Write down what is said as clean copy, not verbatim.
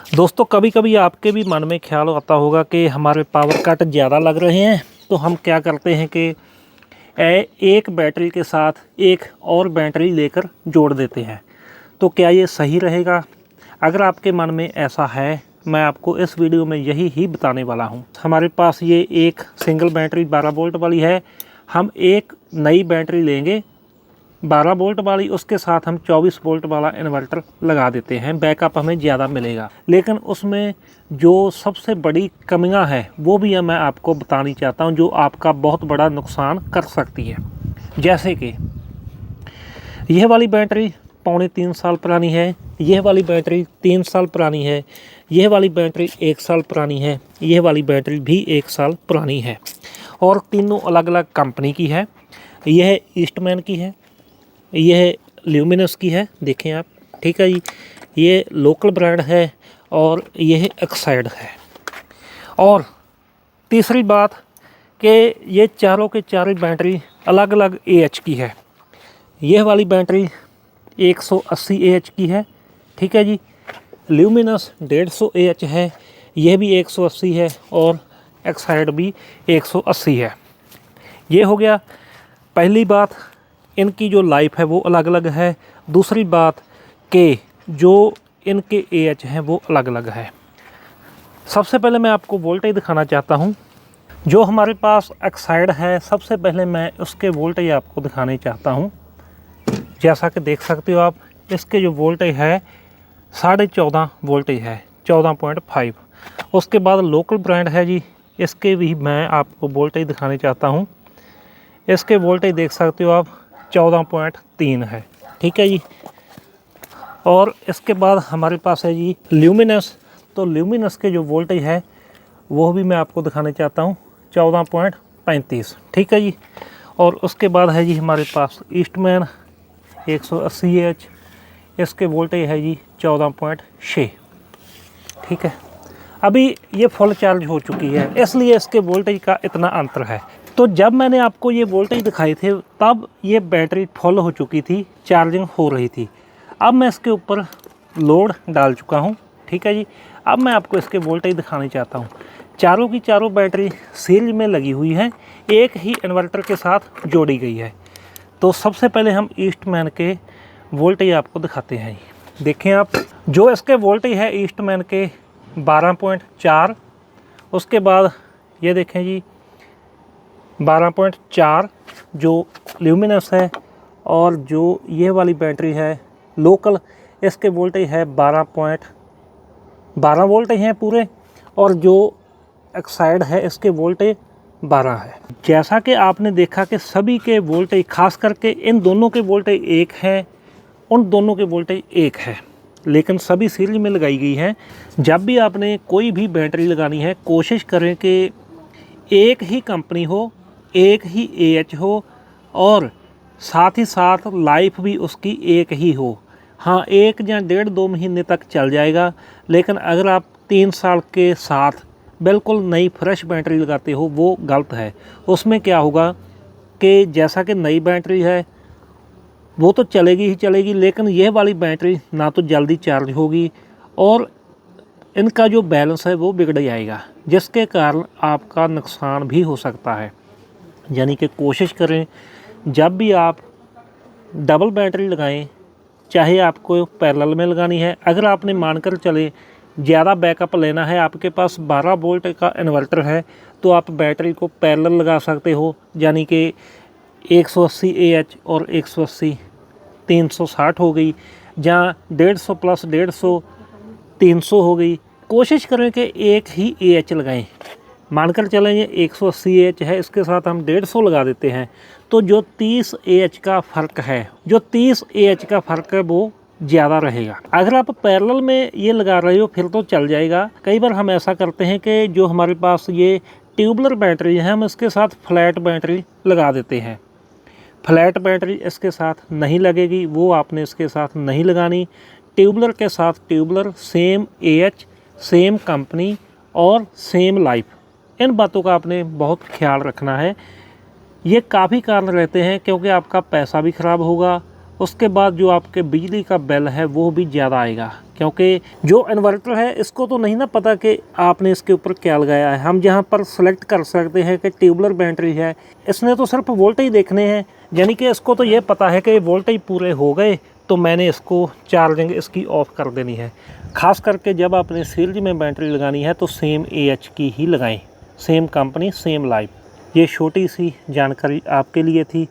दोस्तों कभी कभी आपके भी मन में ख्याल आता होगा कि हमारे पावर कट ज़्यादा लग रहे हैं, तो हम क्या करते हैं कि एक बैटरी के साथ एक और बैटरी लेकर जोड़ देते हैं। तो क्या ये सही रहेगा? अगर आपके मन में ऐसा है, मैं आपको इस वीडियो में यही ही बताने वाला हूं। हमारे पास ये एक सिंगल बैटरी 12 वोल्ट वाली है। हम एक नई बैटरी लेंगे 12 वोल्ट वाली, उसके साथ हम 24 वोल्ट वाला इन्वर्टर लगा देते हैं। बैकअप हमें ज़्यादा मिलेगा, लेकिन उसमें जो सबसे बड़ी कमियां हैं वो भी मैं आपको बतानी चाहता हूं, जो आपका बहुत बड़ा नुकसान कर सकती है। जैसे कि यह वाली बैटरी 2.25 साल पुरानी है, यह वाली बैटरी 3 साल पुरानी है, यह वाली बैटरी 1 साल पुरानी है, यह वाली बैटरी भी 1 साल पुरानी है, और तीनों अलग अलग कंपनी की है। यह ईस्टमैन की है, यह ल्यूमिनस की है, देखें आप, ठीक है जी। ये लोकल ब्रांड है और यह एक्साइड है। और तीसरी बात कि ये चारों के चारों बैटरी अलग अलग AH की है। यह वाली बैटरी 180 AH की है, ठीक है जी। ल्यूमिनस 150 AH है, यह भी 180 है, और एक्साइड भी 180 है। ये हो गया पहली बात, इनकी जो लाइफ है वो अलग अलग है। दूसरी बात कि जो इनके AH हैं वो अलग अलग है। सबसे पहले मैं आपको वोल्टेज दिखाना चाहता हूँ। जो हमारे पास एक्साइड है, सबसे पहले मैं उसके वोल्टेज आपको दिखाने चाहता हूँ। जैसा कि देख सकते हो आप, इसके जो वोल्टेज है 14.5 वोल्टेज है, 14.5। उसके बाद लोकल ब्रांड है जी, इसके भी मैं आपको वोल्टेज दिखाने चाहता हूँ। इसके वोल्टेज देख सकते हो आप, 14.3 है, ठीक है जी। और इसके बाद हमारे पास है जी ल्यूमिनस। तो ल्यूमिनस के जो वोल्टेज है वो भी मैं आपको दिखाने चाहता हूँ, 14.35, ठीक है जी। और उसके बाद है जी हमारे पास ईस्टमैन 180 AH, इसके वोल्टेज है जी 14.6, ठीक है। अभी ये फुल चार्ज हो चुकी है, इसलिए इसके वोल्टेज का इतना अंतर है। तो जब मैंने आपको ये वोल्टेज दिखाए थे तब ये बैटरी फुल हो चुकी थी, चार्जिंग हो रही थी। अब मैं इसके ऊपर लोड डाल चुका हूँ, ठीक है जी। अब मैं आपको इसके वोल्टेज दिखाना चाहता हूँ। चारों की चारों बैटरी सीरीज में लगी हुई हैं, एक ही इन्वर्टर के साथ जोड़ी गई है। तो सबसे पहले हम ईस्टमैन के वोल्टेज आपको दिखाते हैं। देखें आप, जो इसके वोल्टेज है ईस्टमैन के 12.4। उसके बाद ये देखें जी 12.4 जो ल्यूमिनस है, और जो ये वाली बैटरी है लोकल, इसके वोल्टेज है 12 वोल्टेज हैं पूरे, और जो एक्साइड है इसके वोल्टेज 12 है। जैसा कि आपने देखा कि सभी के वोल्टेज, खास करके इन दोनों के वोल्टेज एक हैं, उन दोनों के वोल्टेज एक है, लेकिन सभी सीरीज में लगाई गई हैं। जब भी आपने कोई भी बैटरी लगानी है, कोशिश करें कि एक ही कंपनी हो, एक ही AH हो, और साथ ही साथ लाइफ भी उसकी एक ही हो। हाँ, 1 या 1.5-2 महीने तक चल जाएगा, लेकिन अगर आप 3 साल के साथ बिल्कुल नई फ्रेश बैटरी लगाते हो वो गलत है। उसमें क्या होगा कि जैसा कि नई बैटरी है वो तो चलेगी ही चलेगी, लेकिन यह वाली बैटरी ना तो जल्दी चार्ज होगी, और इनका जो बैलेंस है वो बिगड़ जाएगा, जिसके कारण आपका नुकसान भी हो सकता है। यानी कि कोशिश करें जब भी आप डबल बैटरी लगाएं, चाहे आपको पैरेलल में लगानी है। अगर आपने मानकर चले ज़्यादा बैकअप लेना है, आपके पास 12 वोल्ट का इन्वर्टर है, तो आप बैटरी को पैरेलल लगा सकते हो, यानी कि 180 AH और 180 360 हो गई, जहाँ 150 प्लस 150 300 हो गई। कोशिश करें कि एक ही AH लगाएं। मानकर चलें ये 180 AH है, इसके साथ हम 150 लगा देते हैं, तो जो 30 AH का फ़र्क है, जो 30 AH का फ़र्क है वो ज़्यादा रहेगा। अगर आप पैरेलल में ये लगा रहे हो फिर तो चल जाएगा। कई बार हम ऐसा करते हैं कि जो हमारे पास ये ट्यूबलर बैटरी है, हम इसके साथ फ्लैट बैटरी लगा देते हैं। फ्लैट बैटरी इसके साथ नहीं लगेगी, वो आपने इसके साथ नहीं लगानी। ट्यूबलर के साथ tubular, same AH, same company और सेम लाइफ, इन बातों का आपने बहुत ख्याल रखना है। ये काफ़ी कारण रहते हैं, क्योंकि आपका पैसा भी ख़राब होगा उसके बाद जो आपके बिजली का बिल है वो भी ज़्यादा आएगा, क्योंकि जो इन्वर्टर है इसको तो नहीं ना पता कि आपने इसके ऊपर क्या लगाया है। हम जहाँ पर सेलेक्ट कर सकते हैं कि ट्यूबलर बैटरी है, इसने तो सिर्फ वोल्टेज देखने हैं, यानी कि इसको तो ये पता है कि वोल्टेज पूरे हो गए तो मैंने इसको चार्जिंग इसकी ऑफ़ कर देनी है। ख़ास करके जब आपने सीरीज में बैटरी लगानी है तो सेम AH की ही लगाएं, सेम कंपनी सेम लाइफ। ये छोटी सी जानकारी आपके लिए थी।